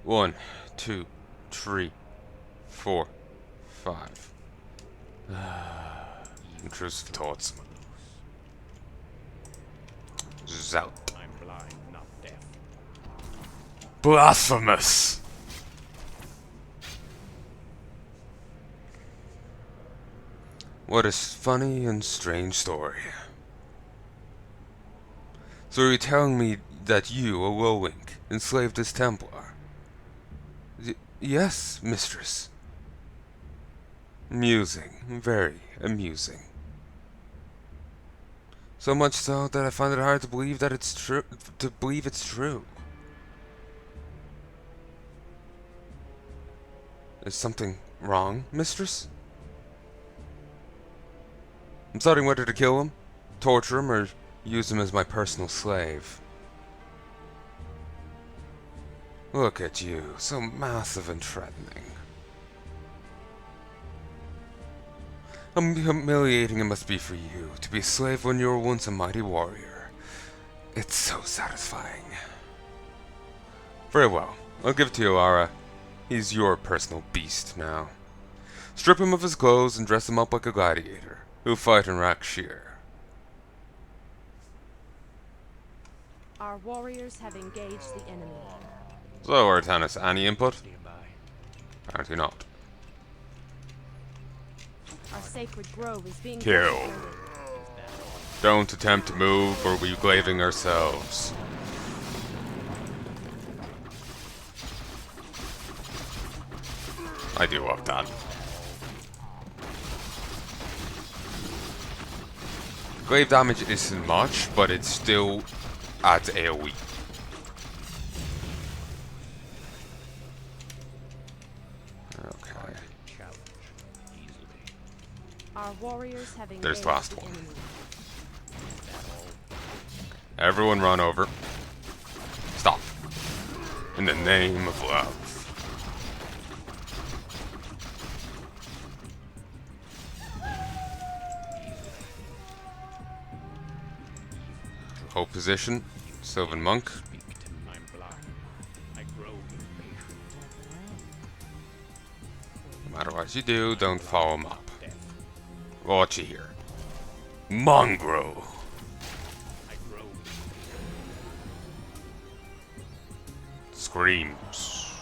1, 2, 3, 4, 5. Intrusive thoughts. Zout. I'm blind, not deaf. Blasphemous! What a funny and strange story. So you're telling me that you, a Woewink, enslaved this Templar? Yes, mistress. Amusing. Very amusing. So much so that I find it hard to believe that it's true. To believe it's true. Is something wrong, mistress? I'm deciding whether to kill him, torture him, or use him as my personal slave. Look at you, so massive and threatening. How humiliating it must be for you to be a slave when you were once a mighty warrior. It's so satisfying. Very well, I'll give it to you, Lara. He's your personal beast now. Strip him of his clothes and dress him up like a gladiator. He'll fight in Rakshir. Our warriors have engaged the enemy. So, Artanis, any input? Apparently not. Our sacred grove is being Kill. desecrated. Don't attempt to move, or we're glaving ourselves. I do love that. Glaive damage isn't much, but it still adds AoE. Okay. Our warriors have engaged There's the last the one. enemy. Everyone run over. Stop. In the name of love. Hold position. Sylvan Monk. I'm blind. I grow impatient. No matter what you do, don't follow him up. Deaf. What you hear? Mongrel. I grow Screams.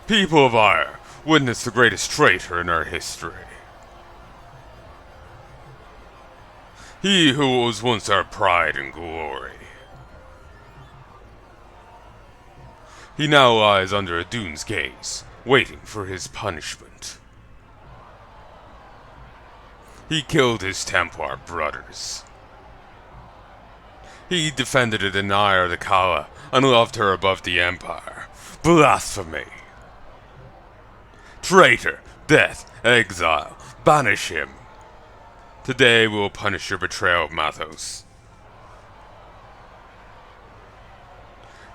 People of Ire, witness the greatest traitor in our history. He who was once our pride and glory. He now lies under Adune's gaze, waiting for his punishment. He killed his Templar brothers. He defended the denier the Kala and loved her above the Empire. Blasphemy! Traitor, death, exile, banish him. Today we will punish your betrayal of Mathos.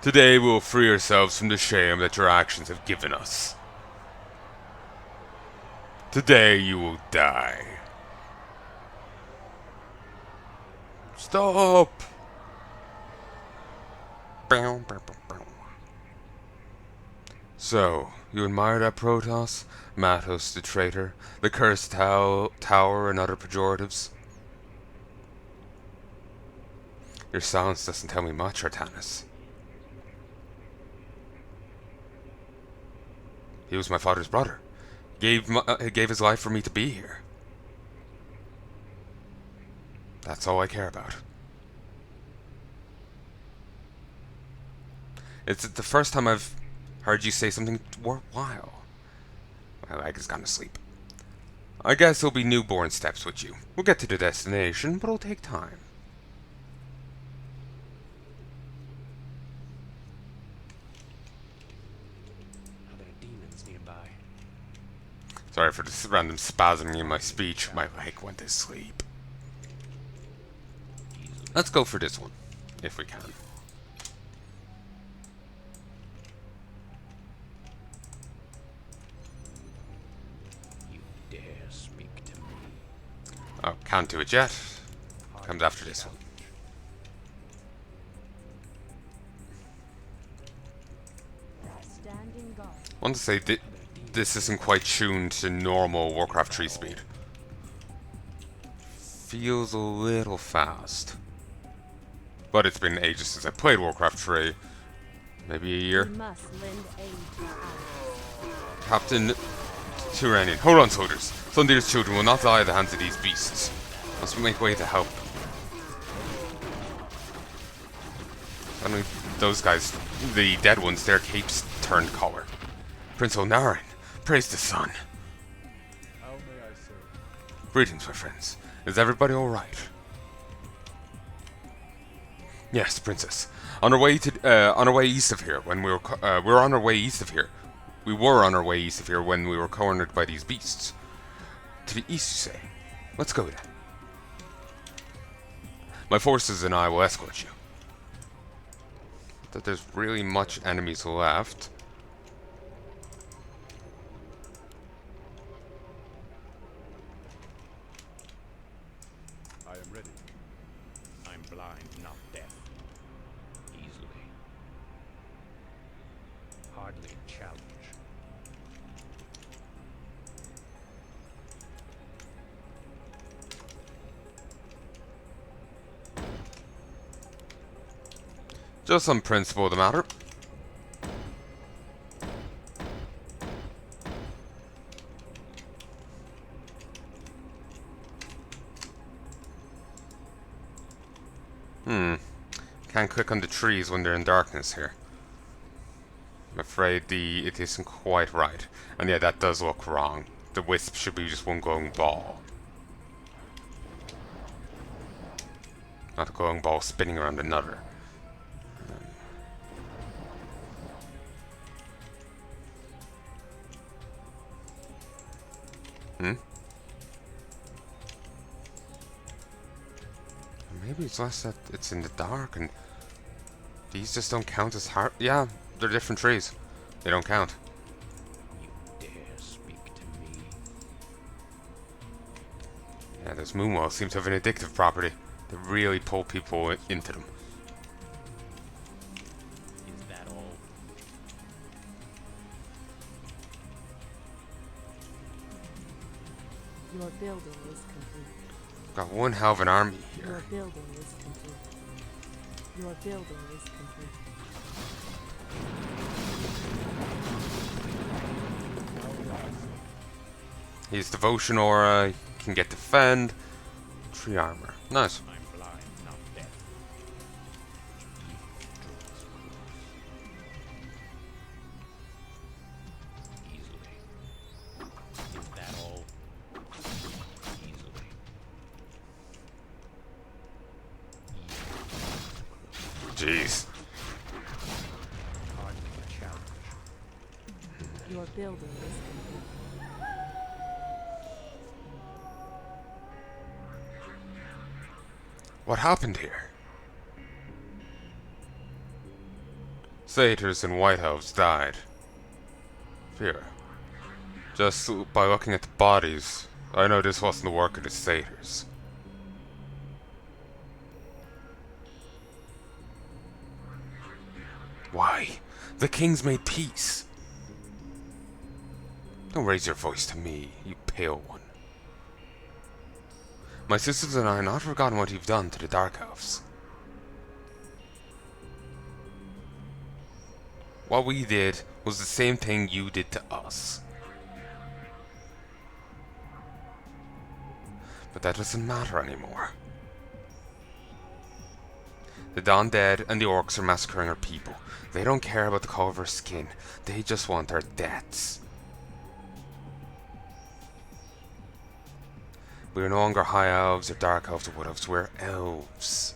Today we will free ourselves from the shame that your actions have given us. Today you will die. Stop! So, you admire that Protoss? Mathos the traitor, the cursed tower, and other pejoratives? Your silence doesn't tell me much, Artanis. He was my father's brother. Gave his life for me to be here. That's all I care about. It's the first time I've heard you say something worthwhile. My leg has gone to sleep. I guess there'll be newborn steps with you. We'll get to the destination, but it'll take time. Are there demons nearby? Sorry for this random spasming in my speech. My leg went to sleep. Let's go for this one, if we can. You dare speak to me? Oh, can't do it yet. Comes after this one. Letting go. I want to say this isn't quite tuned to normal Warcraft 3 speed. Feels a little fast. But it's been ages since I played Warcraft 3. Maybe a year. We must lend aid to our allies. Captain Tyrannian. Hold on, soldiers. Thunder's children will not die at the hands of these beasts. Must we make way to help them. Suddenly, those guys, the dead ones, their capes turned color. Prince Olnarin, praise the sun. How may I serve? Greetings, my friends. Is everybody alright? Yes, Princess. On our way east of here, when we were on our way east of here. We were on our way east of here when we were cornered by these beasts. To the east, you say? Let's go then. My forces and I will escort you. That there's really much enemies left. I am ready. I'm blind, not deaf. Easily. Hardly a challenge. Just some principle of the matter. Can't click on the trees when they're in darkness here. I'm afraid it isn't quite right. And yeah, that does look wrong. The wisp should be just one glowing ball. Not a glowing ball spinning around another. Maybe it's less that it's in the dark and these just don't count as hard. Yeah, they're different trees. They don't count. You dare speak to me? Yeah, those moonwells seem to have an addictive property. They really pull people into them. Is that all? Your building is complete. Got one hell of an army Your here. building is complete. Your building is complete. He's devotion aura, can get defend, tree armor. Nice. I'm blind, not deaf. Easily. Is that all? Easily. Jeez. Hardly a challenge. Your building is complete. What happened here? Satyrs and white elves died. Here. Just by looking at the bodies, I know this wasn't the work of the satyrs. Why? The king's made peace. Don't raise your voice to me, you pale one. My sisters and I have not forgotten what you've done to the Dark Elves. What we did was the same thing you did to us. But that doesn't matter anymore. The Undead and the Orcs are massacring our people. They don't care about the color of our skin. They just want our deaths. We are no longer High Elves or Dark Elves or Wood Elves. We're Elves.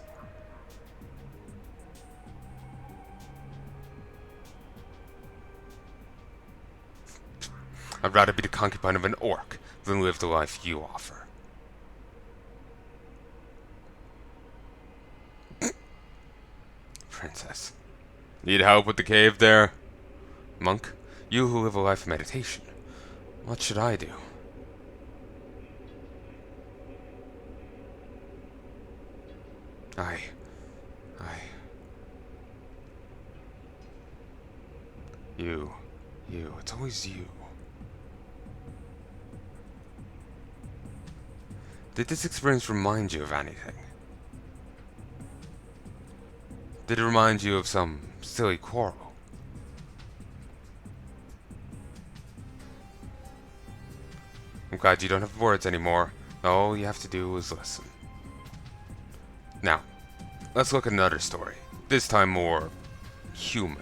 I'd rather be the concubine of an Orc than live the life you offer. Princess. Need help with the cave there? Monk, you who live a life of meditation. What should I do? I... You You, it's always you. Did this experience remind you of anything? Did it remind you of some silly quarrel? I'm glad you don't have words anymore. All you have to do is listen. Now, let's look at another story. This time more human.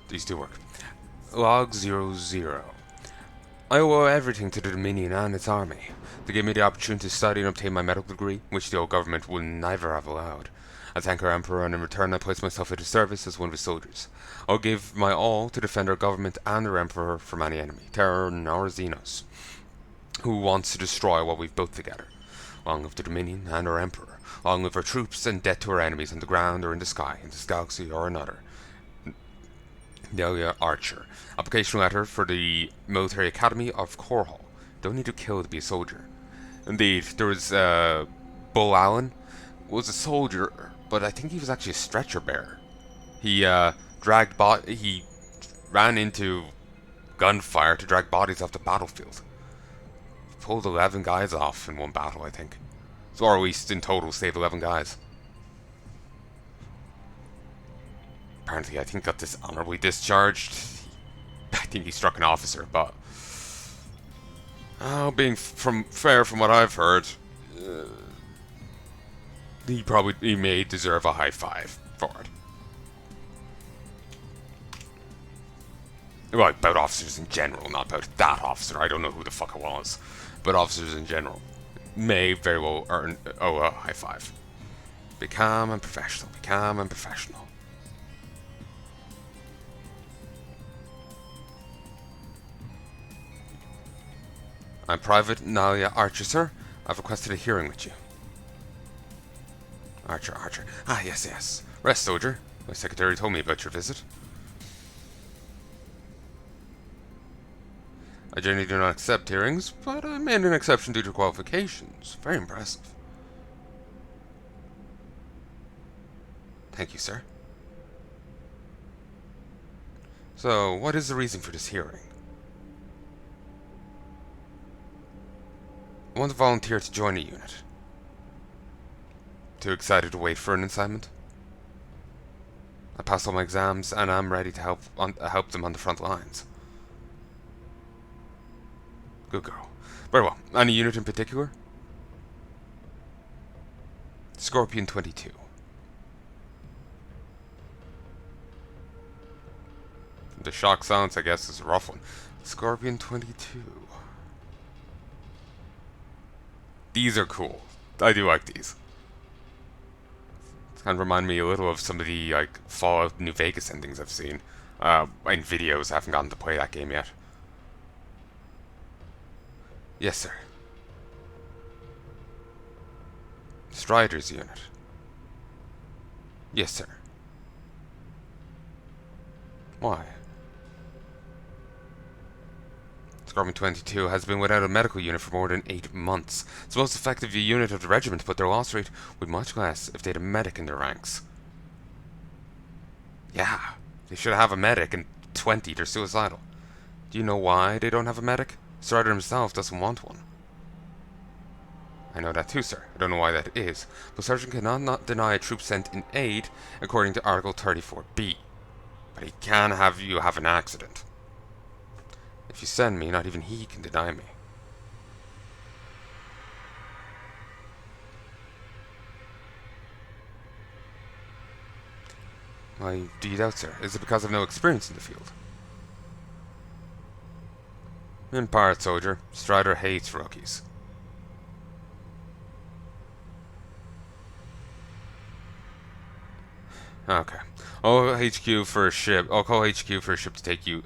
These do work. Log 00. I owe everything to the Dominion and its army. They gave me the opportunity to study and obtain my medical degree, which the old government would never have allowed. I thank our Emperor, and in return I place myself at his service as one of his soldiers. I'll give my all to defend our government and our Emperor from any enemy, terror nor Xenos, who wants to destroy what we've built together. Long live the Dominion and our Emperor. Long live our troops, and death to our enemies on the ground or in the sky, in this galaxy or another. Heya Archer. Application letter for the Military Academy of Korhal. Don't need to kill to be a soldier. Indeed, there was Bull Allen was a soldier, but I think he was actually a stretcher bearer. He he ran into gunfire to drag bodies off the battlefield. Pulled 11 guys off in one battle, I think. So, or at least in total saved 11 guys. Apparently, I think got dishonorably discharged. I think he struck an officer, but being from what I've heard, he may deserve a high five for it. Well, about officers in general, not about that officer. I don't know who the fuck it was, but officers in general may very well earn a high five. Be calm and professional. Be calm and professional. I'm Private Heya Archer, sir. I've requested a hearing with you. Archer. Ah, yes. Rest, soldier. My secretary told me about your visit. I generally do not accept hearings, but I made an exception due to qualifications. Very impressive. Thank you, sir. So, what is the reason for this hearing? I want to volunteer to join a unit. Too excited to wait for an assignment? I passed all my exams, and I'm ready to help them on the front lines. Good girl. Very well. Any unit in particular? Scorpion 22. The shock silence, I guess, is a rough one. Scorpion 22. These are cool. I do like these. Kind of remind me a little of some of the Fallout New Vegas endings I've seen in videos. I haven't gotten to play that game yet. Yes, sir. Strider's unit. Yes, sir. Why? Scorpion 22 has been without a medical unit for more than 8 months. It's the most effective unit of the regiment, but their loss rate would be much less if they had a medic in their ranks. Yeah, they should have a medic, and 20, they're suicidal. Do you know why they don't have a medic? Strider himself doesn't want one. I know that too, sir. I don't know why that is, but Sergeant cannot not deny a troop sent in aid, according to Article 34B. But he can have you have an accident. If you send me, not even he can deny me. Why do you doubt, sir? Is it because of no experience in the field? In part, soldier. Strider hates rookies. Okay. I'll call HQ for a ship to take you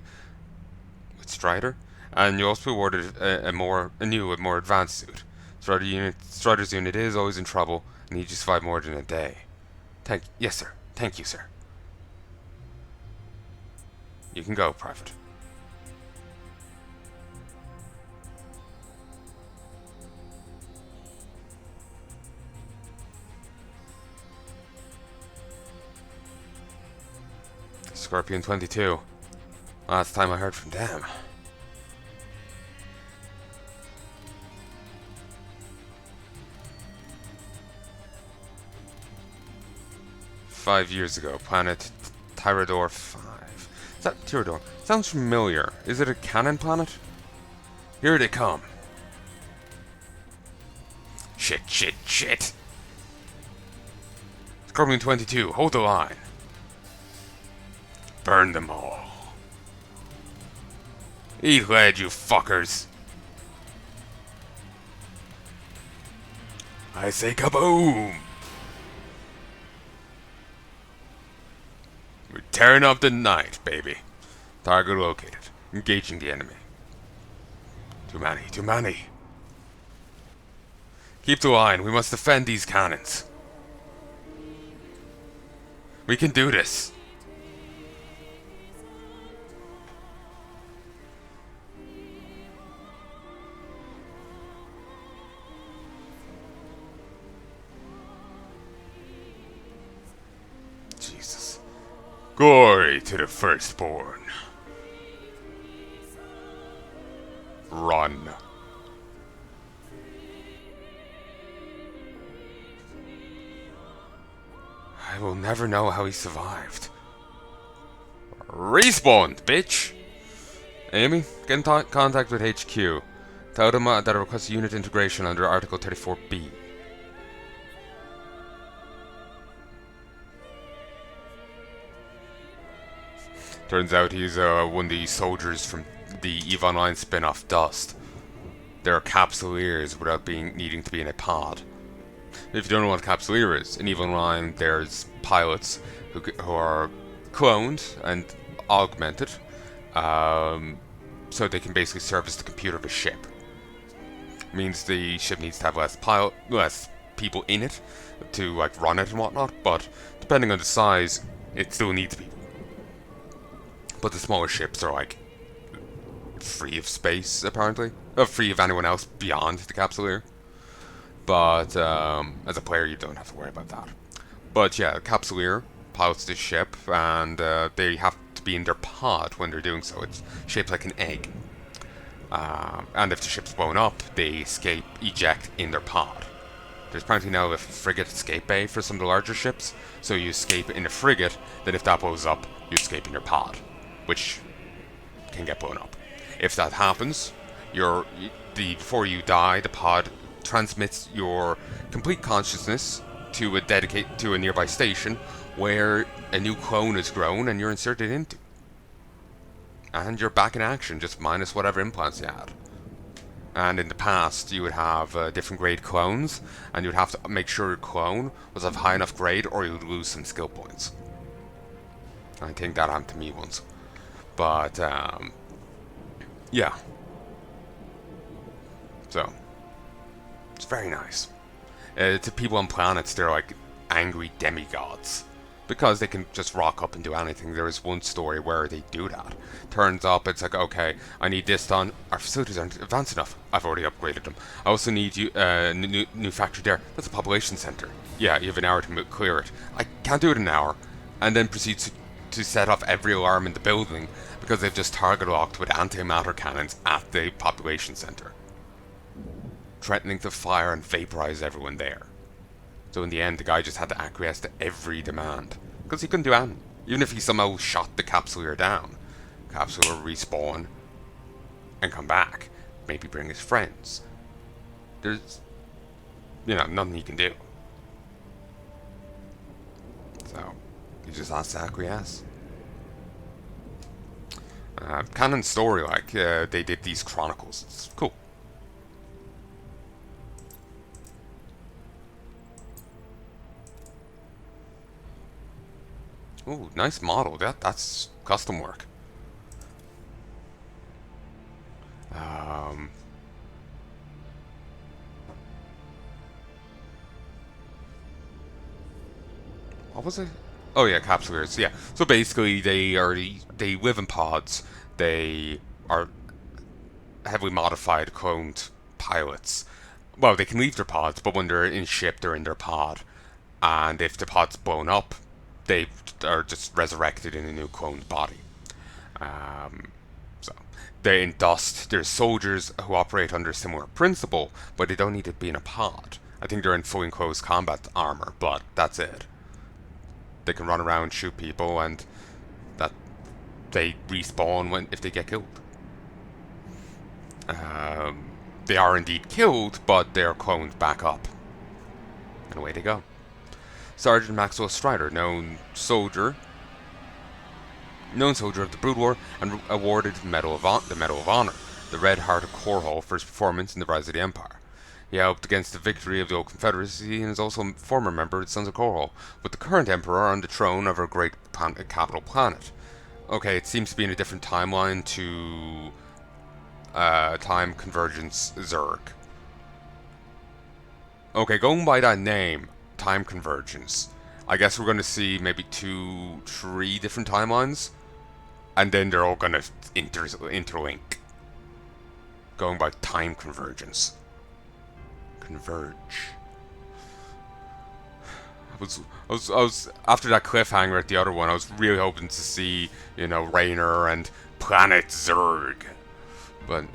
with Strider, And you also be awarded a more advanced suit. Strider's unit is always in trouble and needs you to survive more than a day. Yes, sir. Thank you, sir. You can go, Private. Scorpion 22. Last time I heard from them. "5 years ago, planet Tyrador 5. Is that Tyrador? Sounds familiar. Is it a cannon planet? Here they come. Shit. Scorpion 22, hold the line. Burn them all. Eat lead, you fuckers. I say kaboom! We're tearing up the night, baby. Target located. Engaging the enemy. Too many. Keep the line. We must defend these cannons. We can do this. Jesus. Glory to the firstborn. Run. I will never know how he survived. Respawned, bitch! Amy, get in contact with HQ. Tell them that I request unit integration under Article 34B. Turns out he's one of the soldiers from the EVE Online spin-off Dust. They're capsuleers without needing to be in a pod. If you don't know what a capsuleer is, in EVE Online there's pilots who are cloned and augmented, so they can basically serve as the computer of a ship. It means the ship needs to have less people in it to like run it and whatnot, but depending on the size, it still needs people. But the smaller ships are like free of space, apparently, free of anyone else beyond the capsuleer. But as a player, you don't have to worry about that. But yeah, Capsuleer pilots this ship, and they have to be in their pod when they're doing so. It's shaped like an egg. And if the ship's blown up, they eject in their pod. There's apparently now a frigate escape bay for some of the larger ships, so you escape in a frigate, then if that blows up, you escape in your pod, which can get blown up. If that happens, before you die, the pod transmits your complete consciousness to a nearby station where a new clone is grown and you're inserted into. And you're back in action, just minus whatever implants you had. And in the past, you would have different grade clones, and you'd have to make sure your clone was of high enough grade or you would lose some skill points. I think that happened to me once. But, yeah. So, it's very nice. To people on planets, they're like angry demigods. Because they can just rock up and do anything. There is one story where they do that. Turns up, it's like, okay, I need this done. Our facilities aren't advanced enough. I've already upgraded them. I also need new factory there. That's a population center. Yeah, you have an hour to clear it. I can't do it in an hour. And then proceeds to set off every alarm in the building because they've just target locked with antimatter cannons at the population center, threatening to fire and vaporize everyone there. So in the end, the guy just had to acquiesce to every demand because he couldn't do anything. Even if he somehow shot the capsuleer down, capsuleer respawn and come back, maybe bring his friends. There's, nothing he can do. So he just has to acquiesce. Canon story, they did these chronicles. It's cool. Ooh, nice model. That's custom work. Um, what was it? Oh yeah, capsuleers. Yeah. So basically, they live in pods. They are heavily modified, cloned pilots. Well, they can leave their pods, but when they're in ship, they're in their pod. And if the pod's blown up, they are just resurrected in a new cloned body. Um, so they're in dust. There's soldiers who operate under a similar principle, but they don't need to be in a pod. I think they're in full enclosed combat armor, but that's it. They can run around, shoot people, and that they respawn when if they get killed. Um, they are indeed killed, but they're cloned back up, and away they go. Sergeant Maxwell Strider, known soldier of the Brood War, and awarded the Medal of Honor, the Red Heart of Korhal, for his performance in the rise of the Empire. He helped against the victory of the Old Confederacy and is also a former member of the Sons of Korhal, with the current Emperor on the throne of our great capital planet. Okay, it seems to be in a different timeline to Time Convergence Zerg. Okay, going by that name, Time Convergence, I guess we're going to see maybe 2, 3 different timelines, and then they're all going to interlink. Going by Time Convergence. Converge. I was after that cliffhanger at the other one, I was really hoping to see, Raynor and Planet Zerg. But,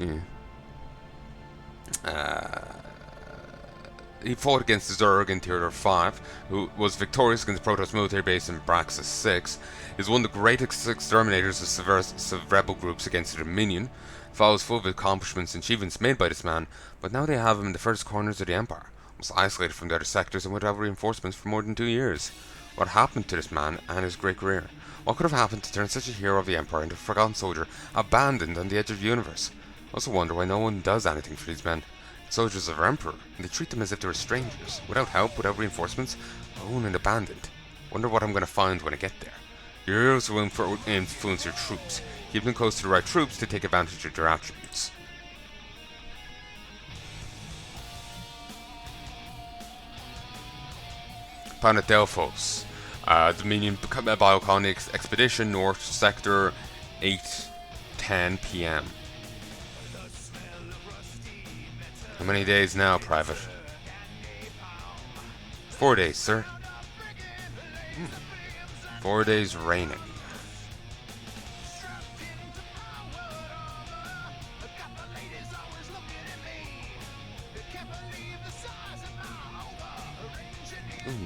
he fought against the Zerg in Theater 5, who was victorious against the Protoss military base in Braxis 6. He is one of the greatest exterminators of subversive rebel groups against the Dominion. File is full of accomplishments and achievements made by this man, but now they have him in the first corners of the Empire, was isolated from the other sectors and without reinforcements for more than 2 years. What happened to this man and his great career? What could have happened to turn such a hero of the Empire into a forgotten soldier, abandoned on the edge of the universe? I also wonder why no one does anything for these men. Soldiers of our Emperor, and they treat them as if they were strangers, without help, without reinforcements, alone and abandoned. Wonder what I'm going to find when I get there. Your heroes will influence your troops. Keep them close to the right troops to take advantage of their attributes. Planet Delphos. Dominion Biocolonics Expedition, North Sector, 8:10 p.m. How many days now, Private? 4 days, sir. 4 days raining.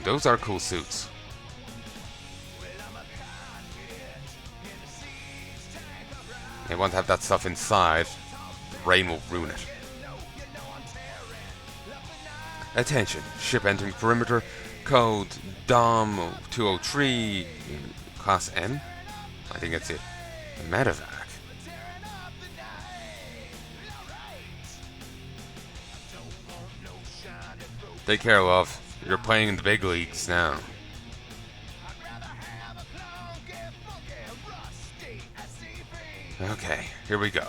Those are cool suits. They want to have that stuff inside. Rain will ruin it. Attention, ship entering perimeter, code DOM 203, class N? I think that's it. Medevac. Take care, love. You're playing in the big leagues now. Okay, here we go.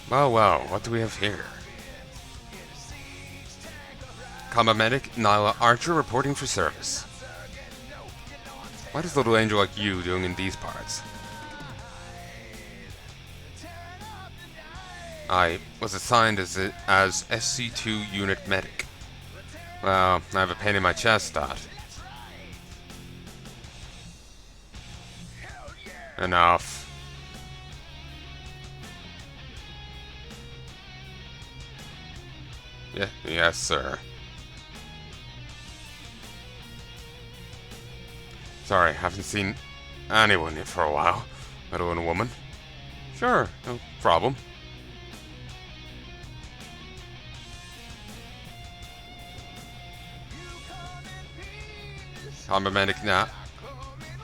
Well, what do we have here? Combat Medic Nyla Archer reporting for service. What is little angel like you doing in these parts? I was assigned as SC2 Unit Medic. Well, I have a pain in my chest, Dot. Enough. Yes, sir. Sorry, haven't seen anyone here for a while, let alone a woman. Sure, no problem. Combat medic now.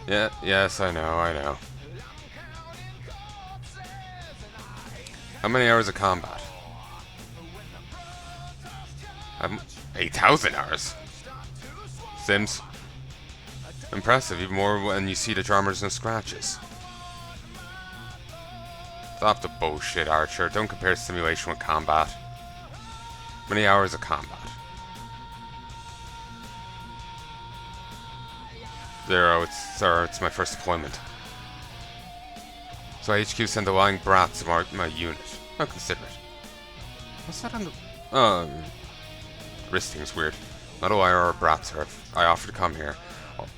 Yeah, yes, I know. How many hours of combat? I'm 8,000 hours. Sims. Impressive, even more when you see the drummers and scratches. Stop the bullshit, Archer. Don't compare simulation with combat. Many hours of combat? 0. Sir, it's my first deployment. So HQ sent the lying brats to my unit. I'll consider it. What's that on the... Wristing's weird. Not all IR brats are. I offer to come here.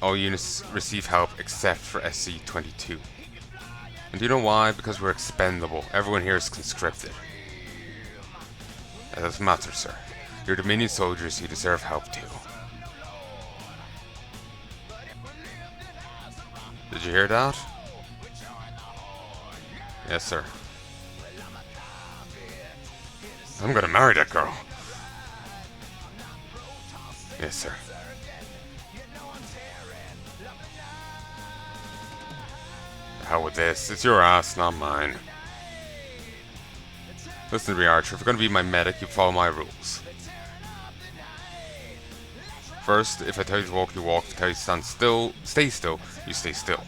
All units receive help except for SC-22. And do you know why? Because we're expendable. Everyone here is conscripted. That doesn't matter, sir. You're Dominion soldiers, you deserve help too. Did you hear that? Yes, sir. I'm gonna marry that girl. Yes, sir. The hell with this. It's your ass, not mine. Listen to me, Archer. If you're gonna be my medic, you follow my rules. First, if I tell you to walk, you walk. If I tell you to stand still, stay still, you stay still.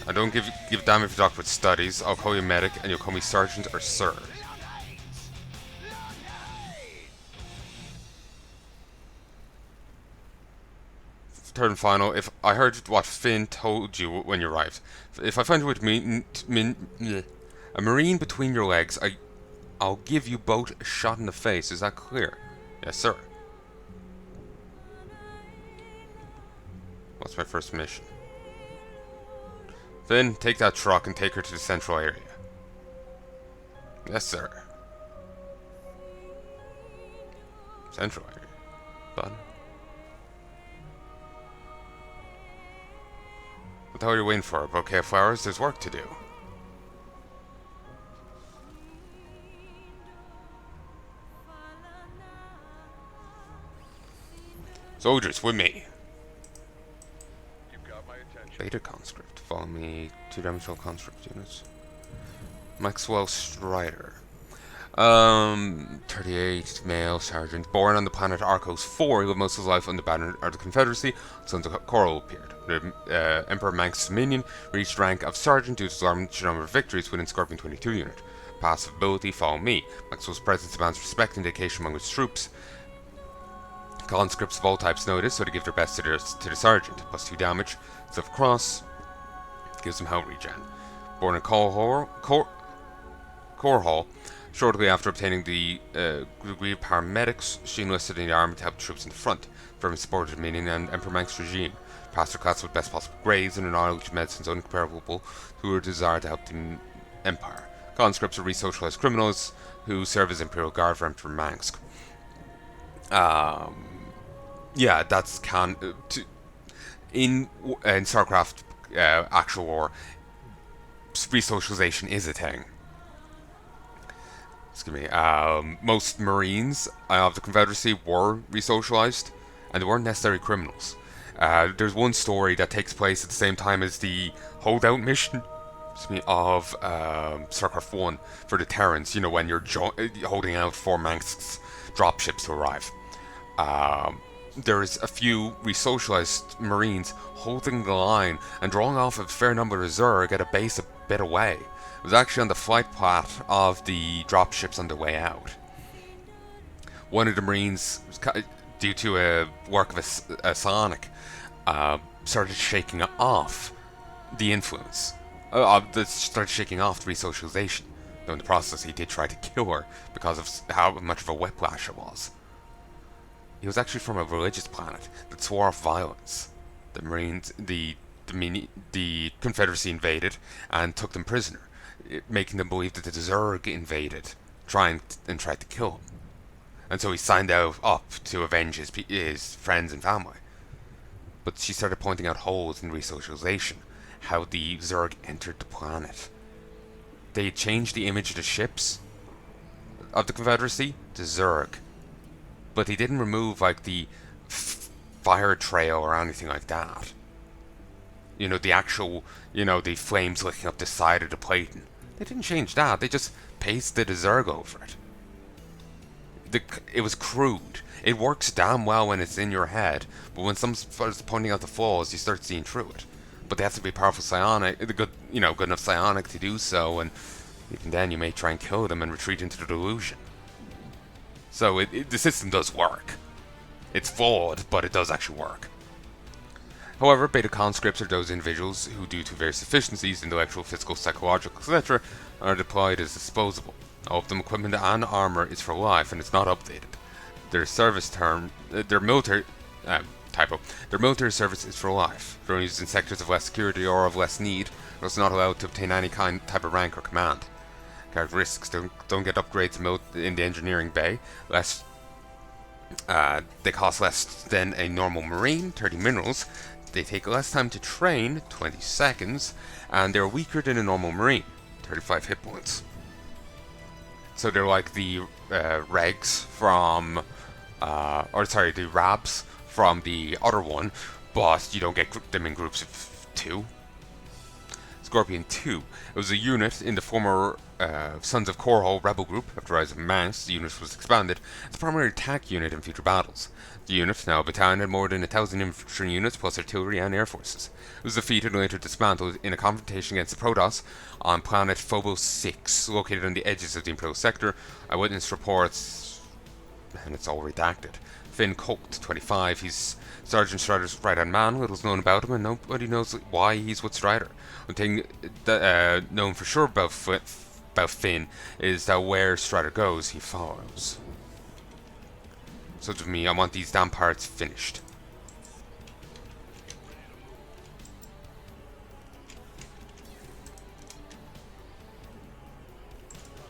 I don't give a damn if you doctor with studies. I'll call you medic and you'll call me sergeant or sir. Third and final, if I heard what Finn told you when you arrived. If I find you with a marine between your legs, I'll give you both a shot in the face. Is that clear? Yes, sir. What's my first mission? Finn, take that truck and take her to the central area. Yes, sir. Central area. Done. What the hell are you waiting for? A bouquet of flowers? There's work to do. Soldiers, with me. You've got my attention. Beta conscript. Follow me. 2-dimensional conscript units. Maxwell Strider. 38, male, sergeant. Born on the planet Arcos 4, he lived most of his life on the banner of the Confederacy. Sons of Coral appeared. The Emperor Manx's dominion reached rank of sergeant due to his large number of victories within Scorpion 22 unit. Passive ability, follow me. Maxwell's presence demands respect and dedication among his troops. Conscripts of all types know this, so they give their best to the sergeant. +2 damage. Silver Cross gives them health regen. Born in Core Hall, shortly after obtaining the degree of paramedics, she enlisted in the army to help troops in the front, firmly supported Dominion and Emperor Manx's regime. Passed her class with best possible grades and a knowledge of medicines uncomparable to her desire to help the Empire. Conscripts are resocialized criminals who serve as Imperial Guard for Emperor Manx. Yeah, that's in Starcraft actual war, resocialization is a thing. Excuse me. Most Marines of the Confederacy were resocialized, and they weren't necessarily criminals. There's one story that takes place at the same time as the holdout mission of Starcraft 1 for the Terrans. You know, when you're holding out for Manx's dropships to arrive. There's a few resocialized Marines holding the line and drawing off a fair number of Zerg at a base a bit away. It was actually on the flight path of the dropships on the way out. One of the Marines, due to a work of a psionic, started shaking off the influence. Started shaking off the resocialization. Though in the process he did try to kill her because of how much of a whiplash it was. He was actually from a religious planet that swore off violence. The Marines, the Confederacy invaded and took them prisoner, making them believe that the Zerg invaded, tried to kill him. And so he signed up to avenge his friends and family. But she started pointing out holes in resocialization, how the Zerg entered the planet. They changed the image of the ships of the Confederacy to Zerg. But he didn't remove like the fire trail or anything like that. You know, the actual, the flames licking up the side of the plating. They didn't change that. They just pasted a Zerg over it. it was crude. It works damn well when it's in your head, but when someone starts pointing out the flaws, you start seeing through it. But they have to be powerful psionic, good enough psionic to do so, and even then you may try and kill them and retreat into the delusion. So the system does work. It's flawed, but it does actually work. However, beta conscripts are those individuals who, due to various deficiencies, intellectual, physical, psychological, etc., are deployed as disposable. All of them equipment and armor is for life, and it's not updated. Their service term, their military service is for life. They're only used in sectors of less security or of less need. They're also not allowed to obtain any type of rank or command. Characteristics don't get upgrades in the engineering bay. They cost less than a normal marine, 30 minerals. They take less time to train, 20 seconds, and they're weaker than a normal marine, 35 hit points. So they're like the regs from, the rabs from the other one, but you don't get them in groups of 2. Scorpion 2. It was a unit in the former Sons of Korhal rebel group. After Rise of Mass, the unit was expanded as a primary attack unit in future battles. The unit, now a battalion, had more than 1,000 infantry units plus artillery and air forces. It was defeated and later dismantled in a confrontation against the Protoss on planet Phobos 6, located on the edges of the Imperial Sector. Eyewitness reports, and it's all redacted. Finn Colt, 25, he's Sergeant Strider's right-hand man. Little's known about him, and nobody knows why he's with Strider. One thing known for sure about Finn is that where Strider goes, he follows. So to me, I want these damn parts finished.